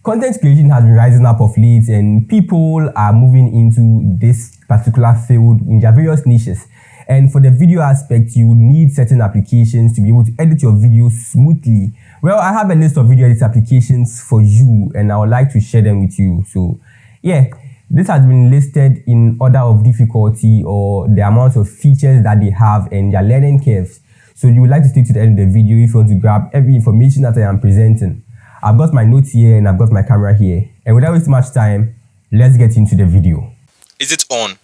Content creation has been rising up of late, and people are moving into this particular field in their various niches. And for the video aspect, you need certain applications to be able to edit your videos smoothly. Well, I have a list of video edit applications for you, and I would like to share them with you. So yeah, this has been listed in order of difficulty or the amount of features that they have and their learning curves. So you would like to stay to the end of the video if you want to grab every information that I am presenting. I've got my notes here and I've got my camera here. And without wasting much time, let's get into the video. Is it on?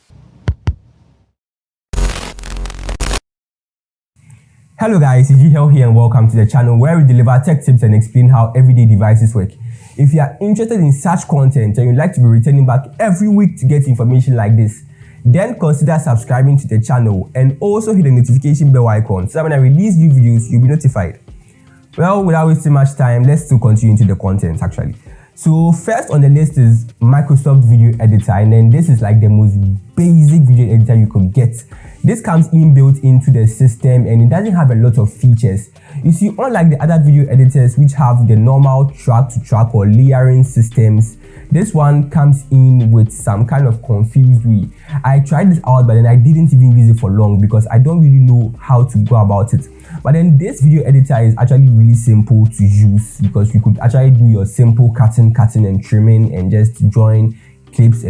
Hello guys, it's Jehiel here and welcome to the channel where we deliver tech tips and explain how everyday devices work. If you are interested in such content and you'd like to be returning back every week to get information like this, then consider subscribing to the channel and also hit the notification bell icon so that when I release new videos, you'll be notified. Well, without wasting much time, let's still continue into the content actually. So first on the list is Microsoft Video Editor, and then this is like the most basic video editor you could get. This comes inbuilt into the system and it doesn't have a lot of features. You see, unlike the other video editors which have the normal track-to-track or layering systems, this one comes in with some kind of confused way. I tried this out, but then I didn't even use it for long because I don't really know how to go about it. But then this video editor is actually really simple to use because you could actually do your simple cutting and trimming and just join clips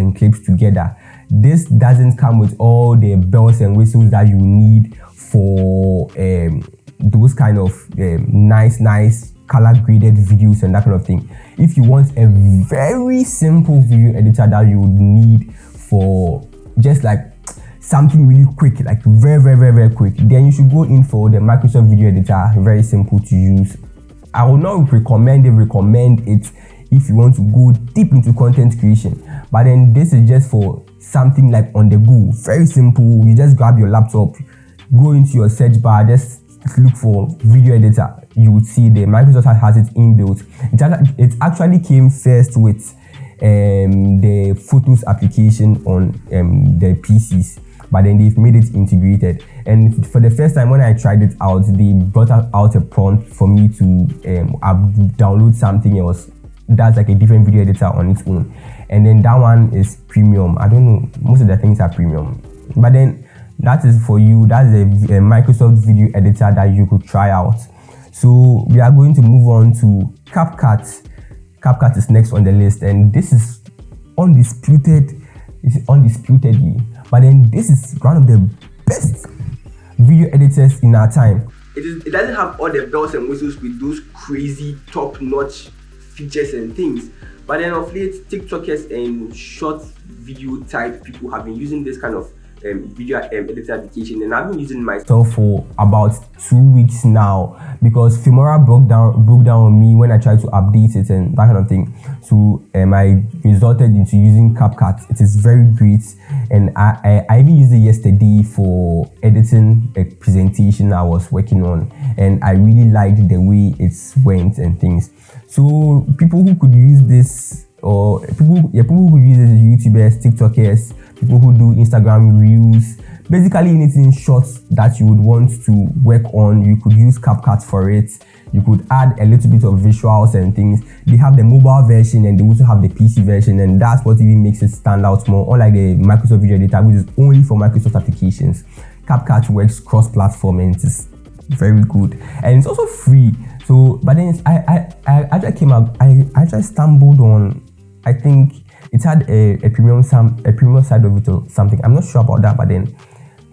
together. This doesn't come with all the bells and whistles that you need for those kind of nice color graded videos and that kind of thing. If you want a very simple video editor that you would need for just like something really quick, like very quick, then you should go in for the Microsoft Video Editor. Very simple to use. I will not recommend it if you want to go deep into content creation, but then this is just for something like on the go. Very simple. You just grab your laptop, go into your search bar, just look for video editor. You would see the Microsoft has it inbuilt. It actually came first with the Photos application on the PCs, but then they've made it integrated. And for the first time when I tried it out, they brought out a prompt for me to download something else that's like a different video editor on its own, and then that one is premium. I don't know, most of the things are premium, but then that is for you. That's a Microsoft Video Editor that you could try out. So we are going to move on to CapCut. CapCut is next on the list, and this is undisputedly, but then this is one of the best video editors in our time. It doesn't have all the bells and whistles with those crazy top-notch features and things, but then of late TikTokers and short video type people have been using this kind of video editor application, and I've been using myself for about 2 weeks now because Filmora broke down on me when I tried to update it and that kind of thing. So I resulted into using CapCut. It is very great, and I even used it yesterday for editing a presentation I was working on, and I really liked the way it went and things. So people who could use this, or people who could use this, YouTubers, TikTokers, people who do Instagram reels, basically anything short that you would want to work on, you could use CapCut for it. You could add a little bit of visuals and things. They have the mobile version and they also have the PC version, and that's what even makes it stand out more, unlike the Microsoft Video Editor, which is only for Microsoft applications. CapCut works cross-platform and it's very good, and it's also free. So, but then I actually stumbled on, I think it had a premium side of it or something. I'm not sure about that, but then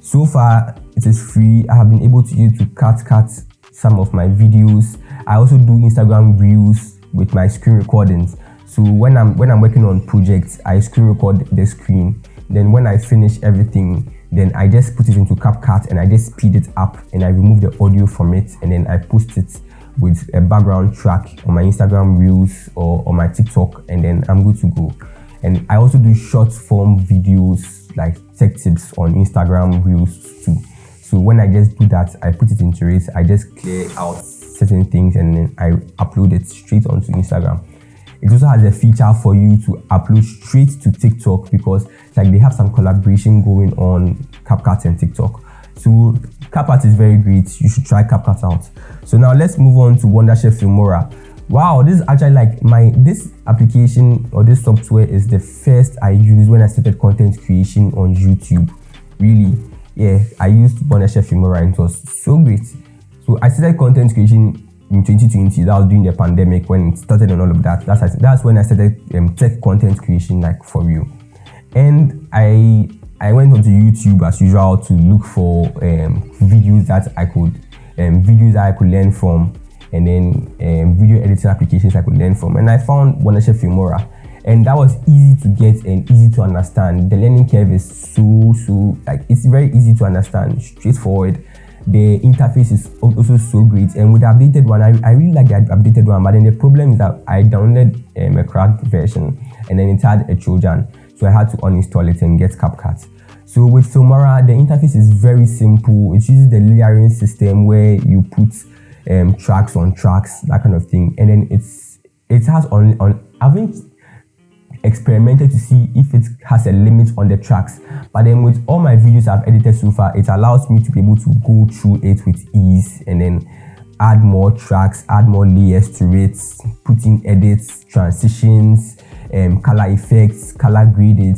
so far it is free. I have been able to use it to cut some of my videos. I also do Instagram reels with my screen recordings. So when I'm working on projects, I screen record the screen. Then when I finish everything, then I just put it into CapCut and I just speed it up and I remove the audio from it, and then I post it with a background track on my Instagram reels or on my TikTok, and then I'm good to go. And I also do short form videos like tech tips on Instagram reels too. So when I just do that, I put it into it, I just clear out certain things and then I upload it straight onto Instagram. It also has a feature for you to upload straight to TikTok because like they have some collaboration going on, CapCut and TikTok. So CapCut is very great. You should try CapCut out. So now let's move on to Wondershare Filmora. Wow, this is actually like this application or this software is the first I used when I started content creation on YouTube. Really, yeah, I used Chef Filmora and it was so great. So I started content creation in 2020. That was during the pandemic when it started and all of that. That's when I started tech content creation, like for real. And I went onto YouTube as usual to look for videos that I could learn from, and then video editing applications I could learn from. And I found Chef Filmora, and that was easy to get and easy to understand. The learning curve is so like it's very easy to understand, straightforward. The interface is also so great, and with the updated one, I really like the updated one. But then the problem is that I downloaded a cracked version, and then it had a Trojan, so I had to uninstall it and get CapCut. So with Filmora, the interface is very simple. It uses the layering system where you put tracks on tracks, that kind of thing, and then it has on I haven't experimented to see if it has a limit on the tracks, but then with all my videos I've edited so far, it allows me to be able to go through it with ease and then add more tracks, add more layers to it, put in edits, transitions, color effects, color grade,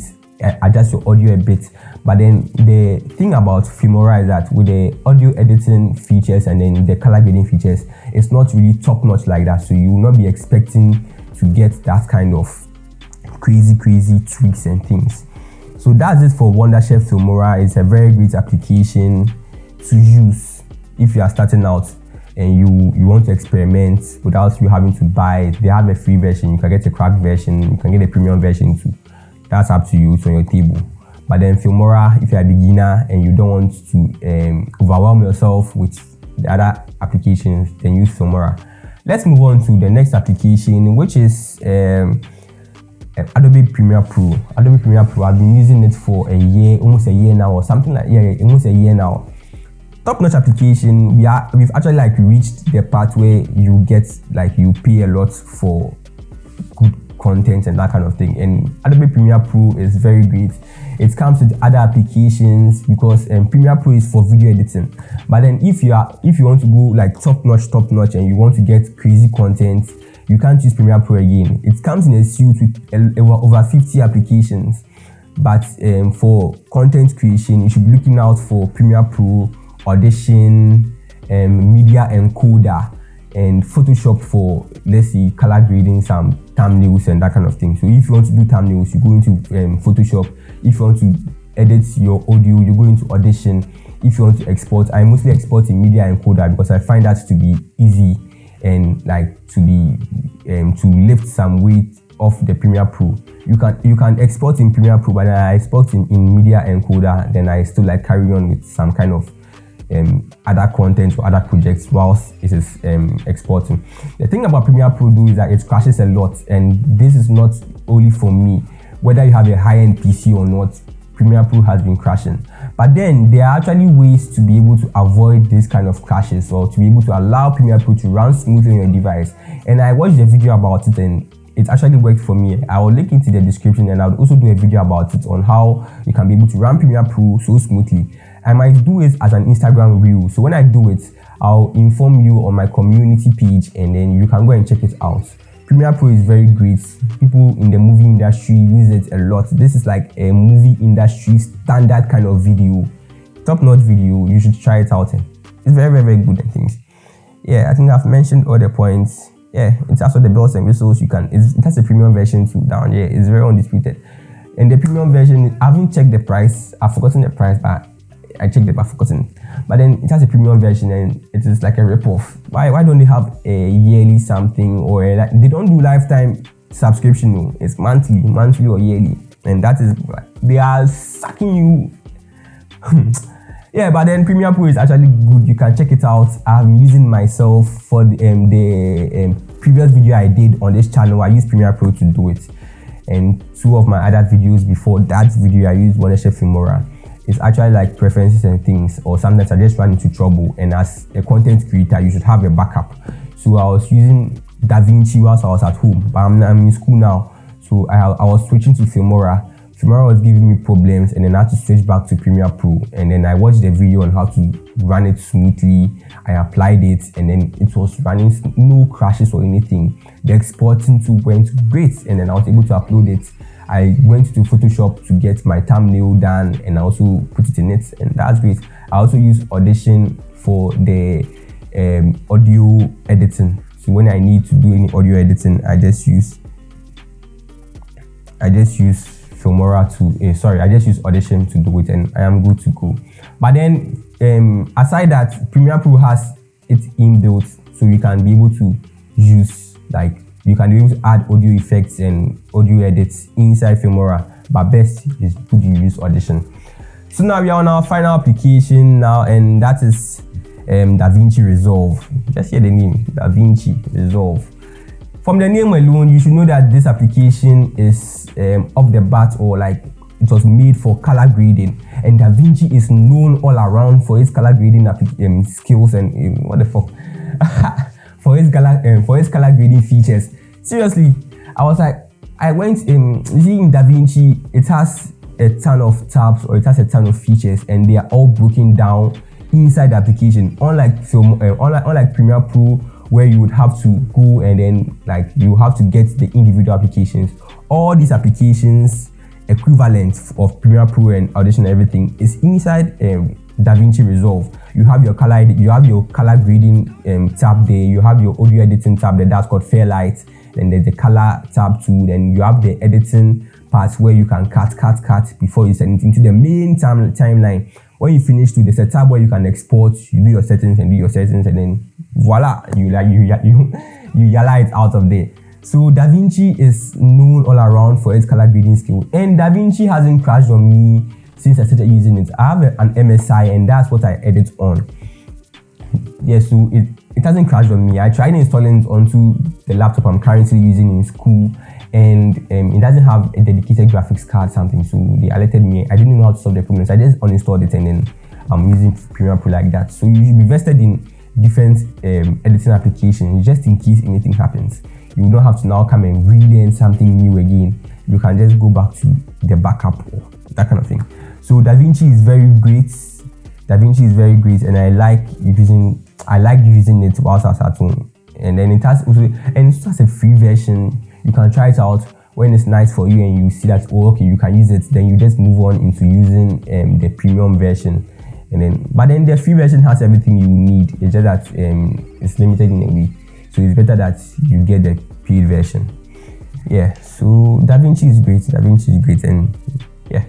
adjust your audio a bit. But then the thing about Filmora is that with the audio editing features and then the color grading features, it's not really top notch like that, so you will not be expecting to get that kind of crazy tweaks and things. So that's it for Chef Filmora. It's a very great application to use if you are starting out and you want to experiment without you having to buy it. They have a free version, you can get a cracked version, you can get a premium version too. That's up to you, it's on your table. But then Filmora, if you're a beginner and you don't want to overwhelm yourself with the other applications, then use Filmora. Let's move on to the next application, which is Adobe Premiere Pro. Adobe Premiere Pro, I've been using it for a year, almost a year now, or something like, yeah, almost a year now. Top-notch application. We've actually like reached the part where you pay a lot for good content and that kind of thing. And Adobe Premiere Pro is very great. It comes with other applications because Premiere Pro is for video editing. But then if you want to go like top notch, and you want to get crazy content, you can't use Premiere Pro again. It comes in a suite with over 50 applications. But for content creation, you should be looking out for Premiere Pro, Audition, Media Encoder, and Photoshop for, let's see, color grading some thumbnails and that kind of thing. So if you want to do thumbnails, you go into Photoshop. If you want to edit your audio, you go into Audition. If you want to export, I mostly export in Media Encoder because I find that to be easy and like to lift some weight off the Premiere Pro. You can export in Premiere Pro, but then I export in Media Encoder. Then I still like carry on with some kind of other content or other projects whilst it is exporting. The thing about Premiere Pro though is that it crashes a lot, and this is not only for me. Whether you have a high-end PC or not, Premiere Pro has been crashing. But then there are actually ways to be able to avoid this kind of crashes, or to be able to allow Premiere Pro to run smoothly on your device. And I watched a video about it and it actually worked for me. I will link into the description, and I'll also do a video about it on how you can be able to run Premiere Pro so smoothly. I might do it as an Instagram reel. So when I do it, I'll inform you on my community page, and then you can go and check it out. Premiere Pro is very great. People in the movie industry use it a lot. This is like a movie industry standard kind of video, top-notch video. You should try it out. It's very good and things. Yeah, I think I've mentioned all the points. Yeah, it's also the bells and whistles. It has a premium version too down. Yeah, it's very undisputed. And the premium version, I haven't checked the price. I've forgotten the price, but I checked it, but I've forgotten. But then it has a premium version, and it is like a rip-off. Why don't they have a yearly something, or they don't do lifetime subscription? No, it's monthly or yearly, and that is, they are sucking you. Yeah, but then Premiere Pro is actually good. You can check it out. I'm using myself for the previous video I did on this channel. I used Premiere Pro to do it, and two of my other videos before that video I used Chef Filmora. It's actually like preferences and things, or sometimes I just run into trouble, and as a content creator you should have a backup. So I was using DaVinci whilst I was at home, but I'm in school now, so I was switching to Filmora. Filmora was giving me problems, and then I had to switch back to Premiere Pro. And then I watched the video on how to run it smoothly. I applied it, and then it was running, no crashes or anything. The exporting tool went great, and then I was able to upload it. I went to Photoshop to get my thumbnail done, and I also put it in it, and that's great. I also use Audition for the audio editing. So when I need to do any audio editing, I just use Filmora I just use Audition to do it, and I am good to go. But then aside that, Premiere Pro has it inbuilt, so you can be able to use, like, you can be able to add audio effects and audio edits inside Filmora, but best is to use Audition. So now we are on our final application now, and that is DaVinci Resolve. Just hear the name, DaVinci Resolve. From the name alone, you should know that this application is off the bat, or like it was made for color grading, and DaVinci is known all around for its color grading skills and what the fuck for its color grading features. Seriously, I was like, I went in DaVinci, it has a ton of tabs, or it has a ton of features, and they are all broken down inside the application. Unlike Premiere Pro, where you would have to go and then like you have to get the individual applications. All these applications equivalent of Premiere Pro and Audition and everything is inside DaVinci Resolve. You have your color grading tab there. You have your audio editing tab there, that's called Fairlight. And there's the color tab too. Then you have the editing parts where you can cut before you send it into the main timeline. When you finish there's a tab where you can export. You do your settings, and then voila, you yalla it out of there. So DaVinci is known all around for its color grading skill, and DaVinci hasn't crashed on me since I started using it. I have an MSI, and that's what I edit on. Yeah, so it hasn't crashed on me. I tried installing it onto the laptop I'm currently using in school, and it doesn't have a dedicated graphics card something, so they alerted me. I didn't know how to solve the problem, so I just uninstalled it, and then I'm using Premiere Pro like that. So you should be vested in different editing applications just in case anything happens. You don't have to now come and relearn something new again. You can just go back to the backup or that kind of thing. So DaVinci is very great. And I like using it whilst I was at home. And then it has a free version. You can try it out. When it's nice for you and you see that, oh, okay, you can use it, then you just move on into using the premium version. But then the free version has everything you need. It's just that it's limited in a way. So it's better that you get the paid version. Yeah, so DaVinci is great, and yeah.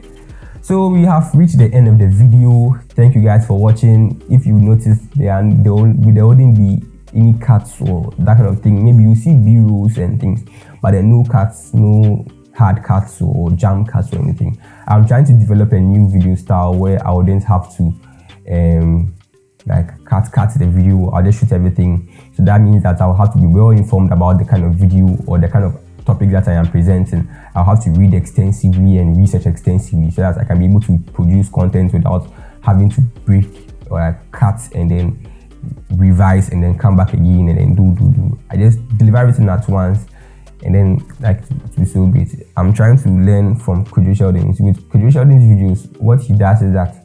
So we have reached the end of the video. Thank you guys for watching. If you noticed, there wouldn't be any cuts or that kind of thing. Maybe you see B-rolls and things, but there are no cuts, no hard cuts or jump cuts or anything. I'm trying to develop a new video style where I wouldn't have to like cut the video. I'll just shoot everything. So that means that I'll have to be well informed about the kind of video or the kind of topic that I am presenting. I'll have to read extensively and research extensively so that I can be able to produce content without having to break or like cut and then revise and then come back again and then do. I just deliver everything at once, and then like to be so great. I'm trying to learn from Kodek Sheldon. With Kodek Sheldon's videos, what he does is that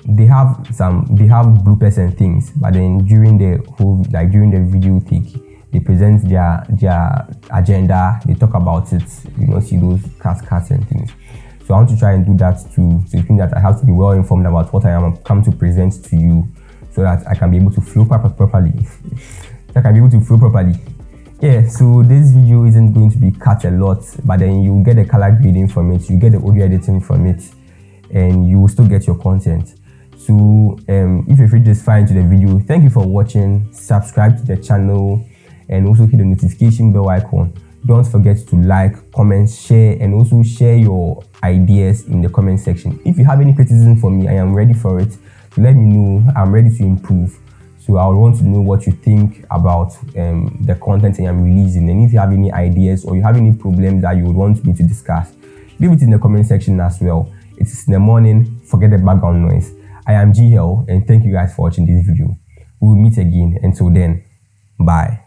they have bloopers and things, but then during the video take, they present their agenda, they talk about it, see those cuts and things. So I want to try and do that too. So I think that I have to be well informed about what I am come to present to you, so that I can be able to flow properly. Yeah, so this video isn't going to be cut a lot, but then you get the color grading from it, you get the audio editing from it, and you will still get your content. So if you've reached this far into the video, thank you for watching. Subscribe to the channel and also hit the notification bell icon. Don't forget to like, comment, share, and also share your ideas in the comment section. If you have any criticism for me, I am ready for it. So let me know. I'm ready to improve. So I would want to know what you think about the content I am releasing, and if you have any ideas or you have any problems that you would want me to discuss, leave it in the comment section as well. It's in the morning, forget the background noise. I am Jehiel, and thank you guys for watching this video. We will meet again. Until then, bye.